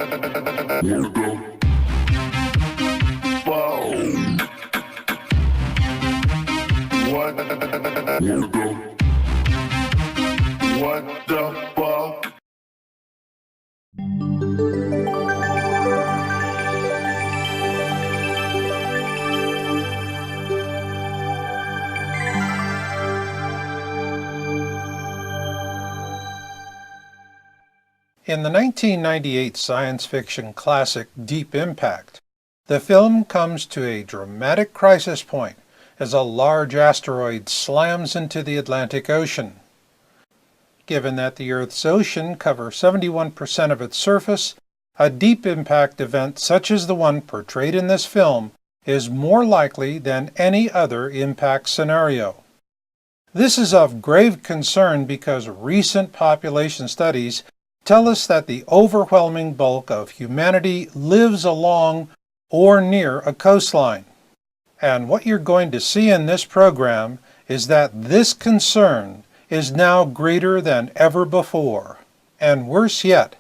Wanna go? Wow. What? Wanna go? What the fuck? In the 1998 science fiction classic Deep Impact, the film comes to a dramatic crisis point as a large asteroid slams into the Atlantic Ocean. Given that the Earth's ocean covers 71% of its surface, a deep impact event such as the one portrayed in this film is more likely than any other impact scenario. This is of grave concern because recent population studies tell us that the overwhelming bulk of humanity lives along or near a coastline. And what you're going to see in this program is that this concern is now greater than ever before. And worse yet,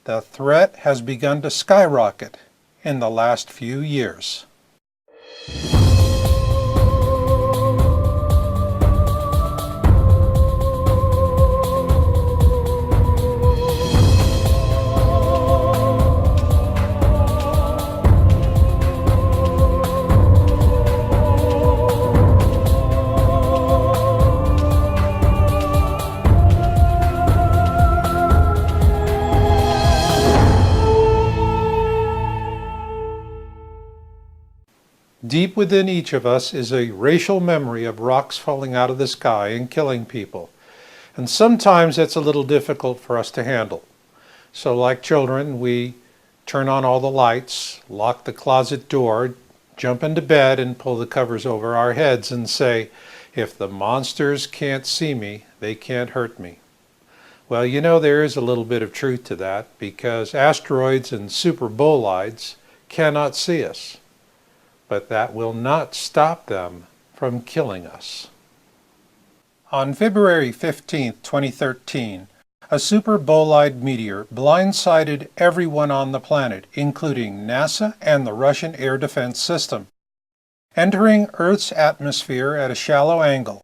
the threat has begun to skyrocket in the last few years. Deep within each of us is a racial memory of rocks falling out of the sky and killing people. And sometimes it's a little difficult for us to handle. So like children, we turn on all the lights, lock the closet door, jump into bed and pull the covers over our heads and say, if the monsters can't see me, they can't hurt me. Well, you know, there is a little bit of truth to that because asteroids and super bolides cannot see us. But that will not stop them from killing us. On February 15, 2013, a super bolide meteor blindsided everyone on the planet, including NASA and the Russian Air Defense System. Entering Earth's atmosphere at a shallow angle,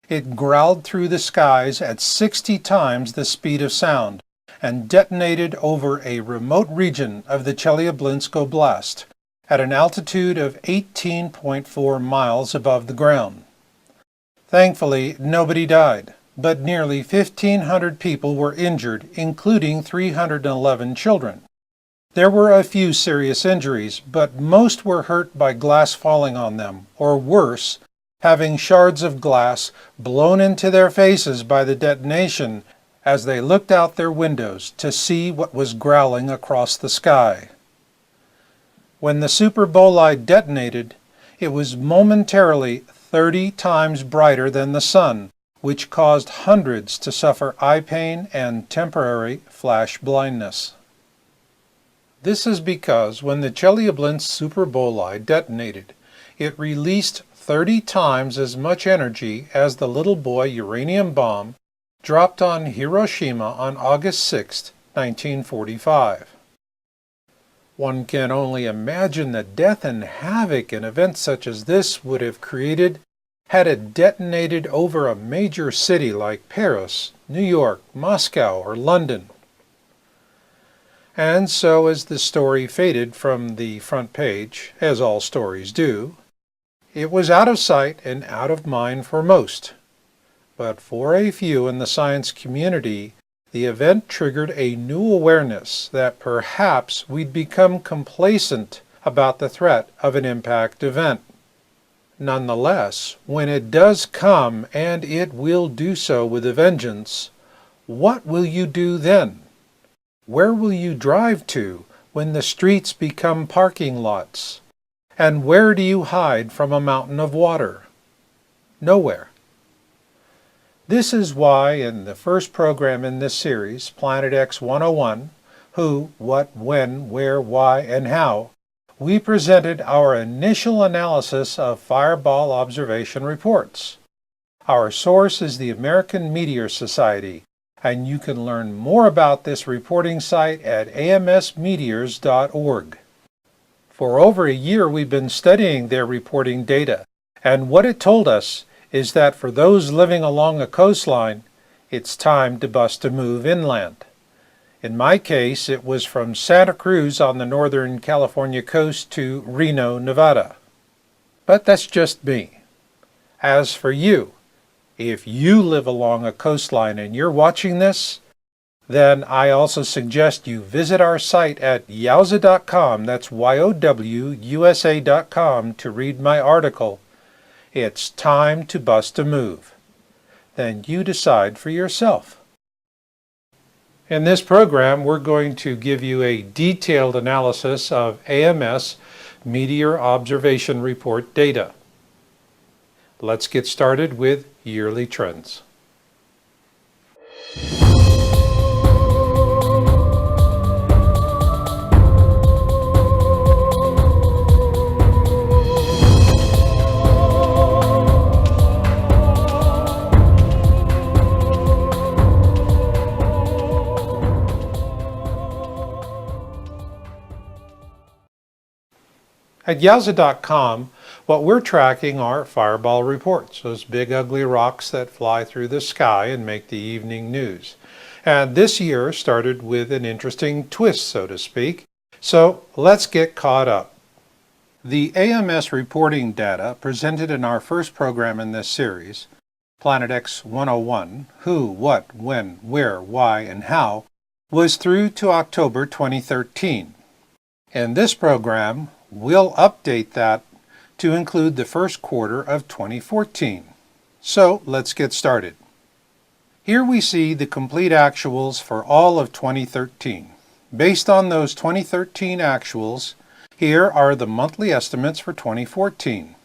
it growled through the skies at 60 times the speed of sound and detonated over a remote region of the Chelyabinsk Oblast, at an altitude of 18.4 miles above the ground. Thankfully, nobody died, but nearly 1,500 people were injured, including 311 children. There were a few serious injuries, but most were hurt by glass falling on them, or worse, having shards of glass blown into their faces by the detonation as they looked out their windows to see what was growling across the sky. When the super bolide detonated, it was momentarily 30 times brighter than the sun, which caused hundreds to suffer eye pain and temporary flash blindness. This is because when the Chelyabinsk super bolide detonated, it released 30 times as much energy as the little boy uranium bomb dropped on Hiroshima on August 6, 1945. One can only imagine the death and havoc an event such as this would have created had it detonated over a major city like Paris, New York, Moscow, or London. And so as the story faded from the front page, as all stories do, it was out of sight and out of mind for most. But for a few in the science community, the event triggered a new awareness that perhaps we'd become complacent about the threat of an impact event. Nonetheless, when it does come, and it will do so with a vengeance, what will you do then? Where will you drive to when the streets become parking lots? And where do you hide from a mountain of water? Nowhere. This is why in the first program in this series, Planet X 101, Who, What, When, Where, Why, and How, we presented our initial analysis of fireball observation reports. Our source is the American Meteor Society, and you can learn more about this reporting site at amsmeteors.org. For over a year we've been studying their reporting data, and what it told us is that for those living along a coastline, it's time to bust a move inland. In my case, it was from Santa Cruz on the northern California coast to Reno, Nevada. But that's just me. As for you, if you live along a coastline and you're watching this, then I also suggest you visit our site at yowza.com, that's YOWUSA.com, to read my article, It's Time to Bust a Move. Then you decide for yourself. In this program, we're going to give you a detailed analysis of AMS Meteor Observation Report data. Let's get started with yearly trends. At yowza.com, what we're tracking are fireball reports, those big ugly rocks that fly through the sky and make the evening news. And this year started with an interesting twist, so to speak. So let's get caught up. The AMS reporting data presented in our first program in this series, Planet X 101, Who, What, When, Where, Why, and How, was through to October 2013. In this program, we'll update that to include the first quarter of 2014. So let's get started. Here we see the complete actuals for all of 2013. Based on those 2013 actuals, here are the monthly estimates for 2014.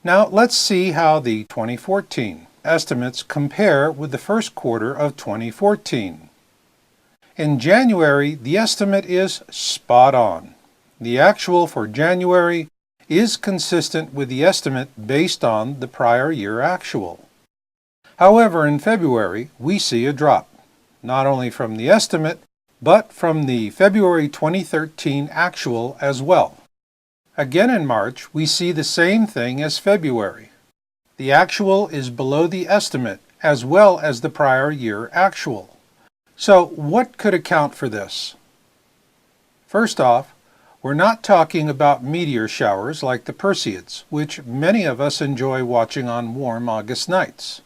Now let's see how the 2014 estimates compare with the first quarter of 2014. In January, the estimate is spot on. The actual for January is consistent with the estimate based on the prior year actual. However, in February, we see a drop, not only from the estimate, but from the February 2013 actual as well. Again in March, we see the same thing as February. The actual is below the estimate as well as the prior year actual. So what could account for this? First off, we're not talking about meteor showers like the Perseids, which many of us enjoy watching on warm August nights.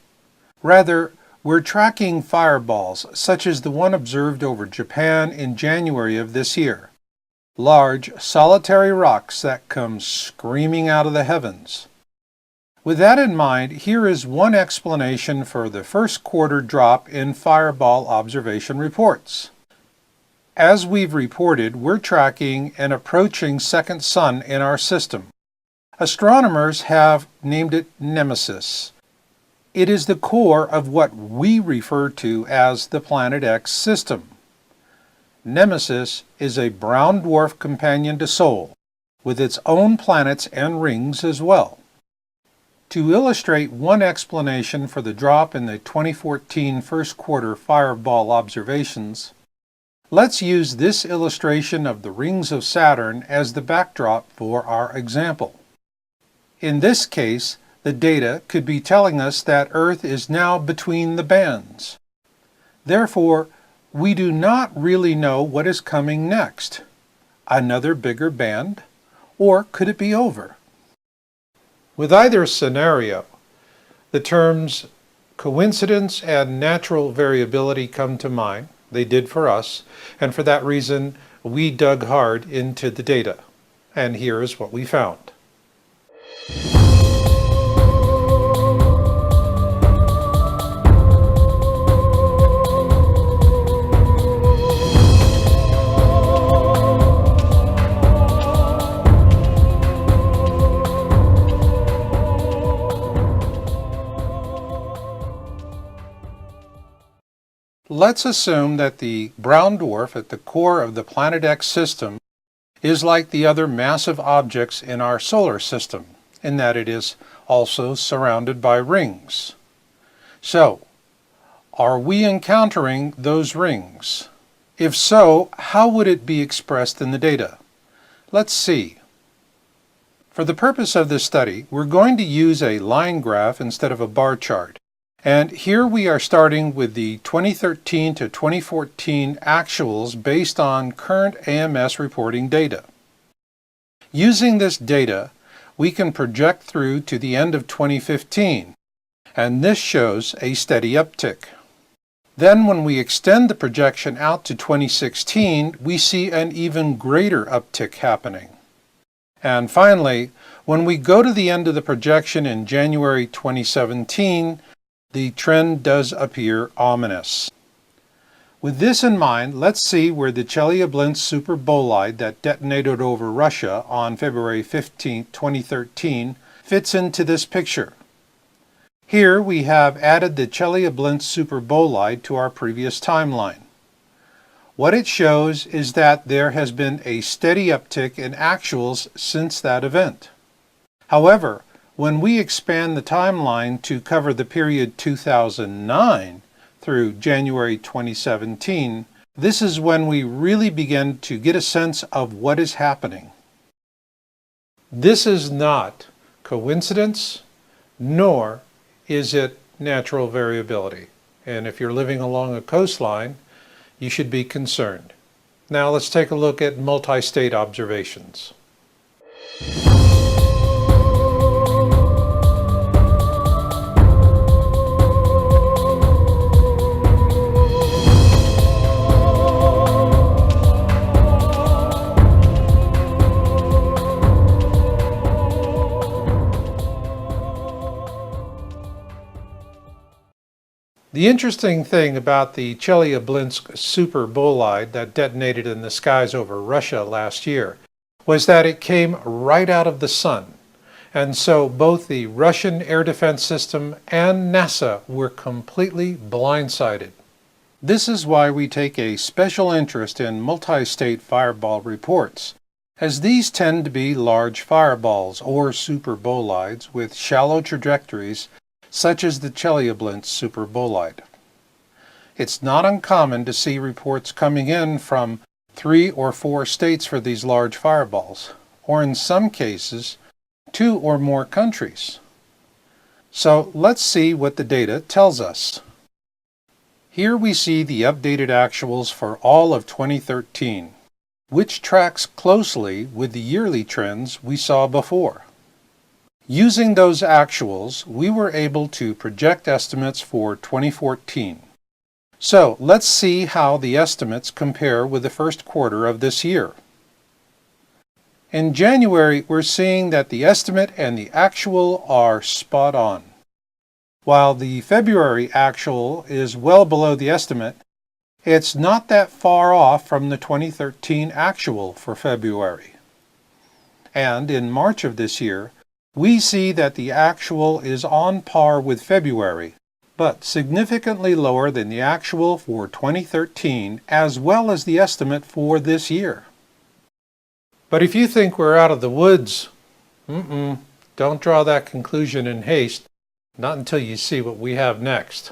Rather, we're tracking fireballs such as the one observed over Japan in January of this year. Large, solitary rocks that come screaming out of the heavens. With that in mind, here is one explanation for the first quarter drop in fireball observation reports. As we've reported, we're tracking an approaching second sun in our system. Astronomers have named it Nemesis. It is the core of what we refer to as the Planet X system. Nemesis is a brown dwarf companion to Sol, with its own planets and rings as well. To illustrate one explanation for the drop in the 2014 first quarter fireball observations, let's use this illustration of the rings of Saturn as the backdrop for our example. In this case, the data could be telling us that Earth is now between the bands. Therefore, we do not really know what is coming next. Another bigger band? Or could it be over? With either scenario, the terms coincidence and natural variability come to mind. They did for us, and for that reason, we dug hard into the data. And here is what we found. Let's assume that the brown dwarf at the core of the Planet X system is like the other massive objects in our solar system, in that it is also surrounded by rings. So, Are we encountering those rings? If so, how would it be expressed in the data? Let's see. For the purpose of this study, we're going to use a line graph instead of a bar chart. And here we are starting with the 2013 to 2014 actuals based on current AMS reporting data. Using this data, we can project through to the end of 2015, and this shows a steady uptick. Then when we extend the projection out to 2016, we see an even greater uptick happening. And finally, when we go to the end of the projection in January 2017, the trend does appear ominous. With this in mind, let's see where the Chelyabinsk super bolide that detonated over Russia on February 15, 2013 fits into this picture. Here we have added the Chelyabinsk super bolide to our previous timeline. What it shows is that there has been a steady uptick in actuals since that event. However, when we expand the timeline to cover the period 2009 through January 2017, this is when we really begin to get a sense of what is happening. This is not coincidence, nor is it natural variability. And if you're living along a coastline, you should be concerned. Now let's take a look at multi-state observations. The interesting thing about the Chelyabinsk super bolide that detonated in the skies over Russia last year was that it came right out of the sun. And so both the Russian air defense system and NASA were completely blindsided. This is why we take a special interest in multi-state fireball reports, as these tend to be large fireballs or super bolides with shallow trajectories such as the Chelyabinsk super bolide. It's not uncommon to see reports coming in from 3 or 4 states for these large fireballs, or in some cases, 2 or more countries. So let's see what the data tells us. Here we see the updated actuals for all of 2013, which tracks closely with the yearly trends we saw before. Using those actuals, we were able to project estimates for 2014. So let's see how the estimates compare with the first quarter of this year. In January, we're seeing that the estimate and the actual are spot on. While the February actual is well below the estimate, it's not that far off from the 2013 actual for February. And in March of this year, we see that the actual is on par with February, but significantly lower than the actual for 2013 as well as the estimate for this year. But if you think we're out of the woods, don't draw that conclusion in haste, not until you see what we have next.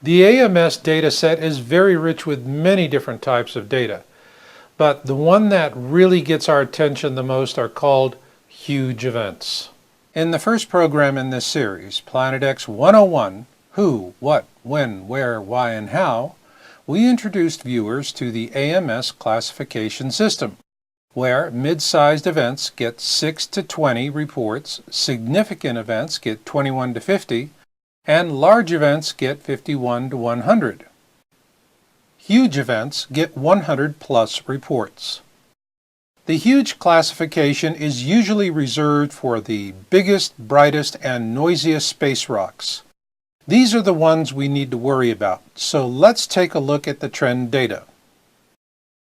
The AMS data set is very rich with many different types of data, but the one that really gets our attention the most are called huge events. In the first program in this series, Planet X 101, Who, What, When, Where, Why, and How, we introduced viewers to the AMS classification system, where mid-sized events get 6 to 20 reports, significant events get 21 to 50, and large events get 51 to 100. Huge events get 100 plus reports. The huge classification is usually reserved for the biggest, brightest, and noisiest space rocks. These are the ones we need to worry about, so let's take a look at the trend data.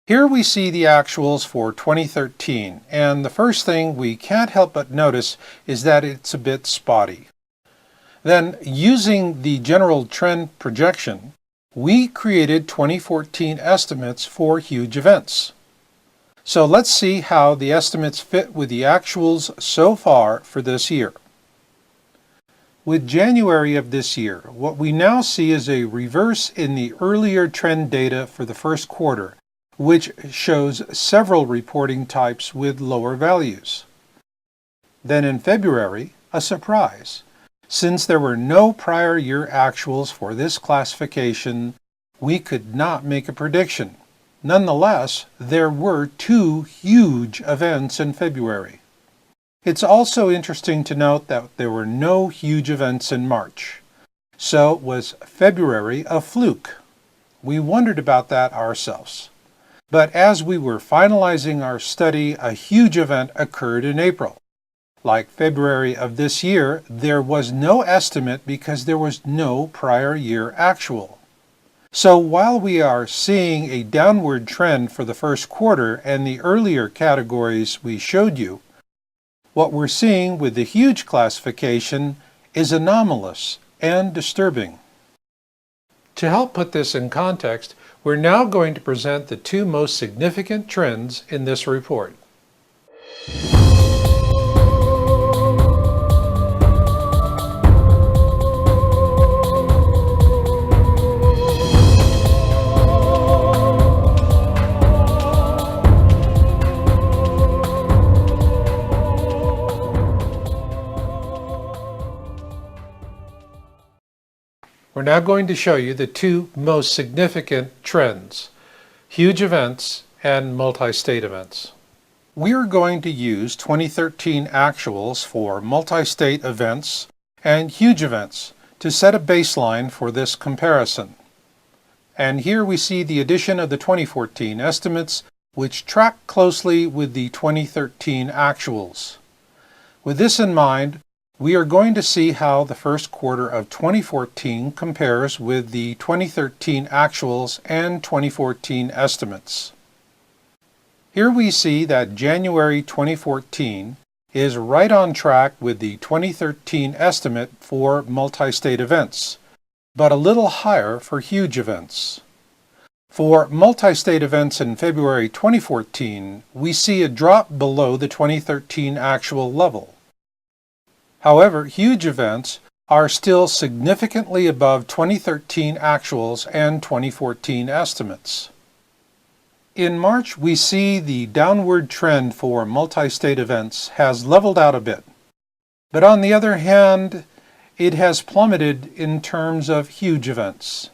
Here we see the actuals for 2013, and the first thing we can't help but notice is that it's a bit spotty. Then, using the general trend projection, we created 2014 estimates for huge events. So let's see how the estimates fit with the actuals so far for this year. With January of this year, what we now see is a reverse in the earlier trend data for the first quarter, which shows several reporting types with lower values. Then in February, a surprise. Since there were no prior year actuals for this classification, we could not make a prediction. Nonetheless, there were 2 huge events in February. It's also interesting to note that there were no huge events in March. So was February a fluke? We wondered about that ourselves. But as we were finalizing our study, a huge event occurred in April. Like February of this year, there was no estimate because there was no prior year actual. So while we are seeing a downward trend for the first quarter and the earlier categories we showed you, what we're seeing with the huge classification is anomalous and disturbing. To help put this in context, we're now going to present the 2 most significant trends in this report. We're now going to show you the 2 most significant trends, huge events and multi-state events. We are going to use 2013 actuals for multi-state events and huge events to set a baseline for this comparison. And here we see the addition of the 2014 estimates, which track closely with the 2013 actuals. With this in mind, we are going to see how the first quarter of 2014 compares with the 2013 actuals and 2014 estimates. Here we see that January 2014 is right on track with the 2013 estimate for multi-state events, but a little higher for huge events. For multi-state events in February 2014, we see a drop below the 2013 actual level. However, huge events are still significantly above 2013 actuals and 2014 estimates. In March, we see the downward trend for multi-state events has leveled out a bit. But on the other hand, it has plummeted in terms of huge events.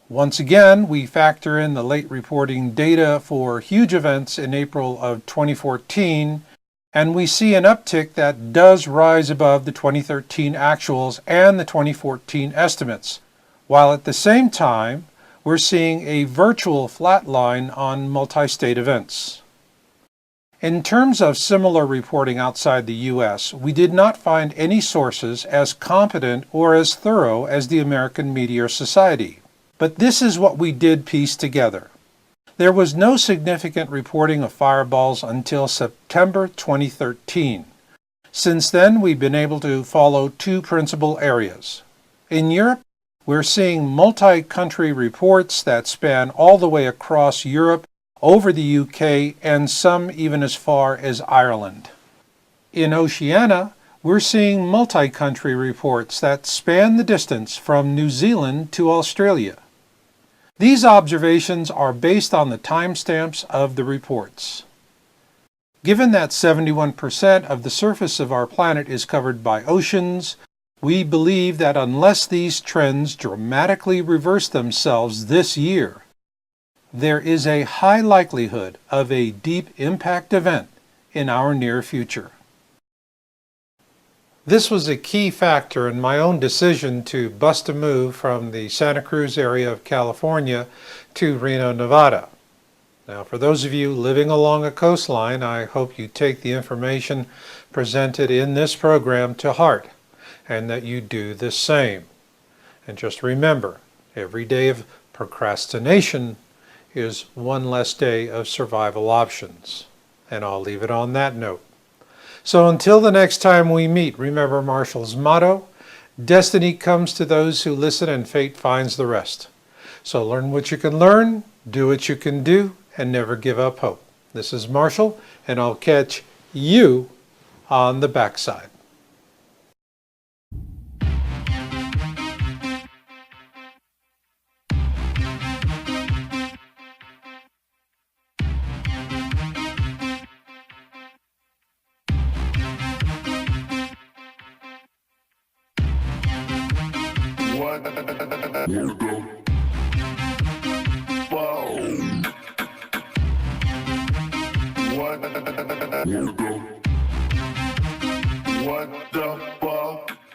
Once again, we factor in the late reporting data for huge events in April of 2014, and we see an uptick that does rise above the 2013 actuals and the 2014 estimates, while at the same time, we're seeing a virtual flat line on multi-state events. In terms of similar reporting outside the U.S., we did not find any sources as competent or as thorough as the American Meteor Society. But this is what we did piece together. There was no significant reporting of fireballs until September 2013. Since then, we've been able to follow 2 principal areas. In Europe, we're seeing multi-country reports that span all the way across Europe, over the UK, and some even as far as Ireland. In Oceania, we're seeing multi-country reports that span the distance from New Zealand to Australia. These observations are based on the timestamps of the reports. Given that 71% of the surface of our planet is covered by oceans, we believe that unless these trends dramatically reverse themselves this year, there is a high likelihood of a deep impact event in our near future. This was a key factor in my own decision to bust a move from the Santa Cruz area of California to Reno, Nevada. Now, for those of you living along a coastline, I hope you take the information presented in this program to heart, and that you do the same. And just remember, every day of procrastination is one less day of survival options. And I'll leave it on that note. So until the next time we meet, remember Marshall's motto, destiny comes to those who listen and fate finds the rest. So learn what you can learn, do what you can do, and never give up hope. This is Marshall, and I'll catch you on the backside. What? Here we go. Wow. What? Here we go. What the fuck?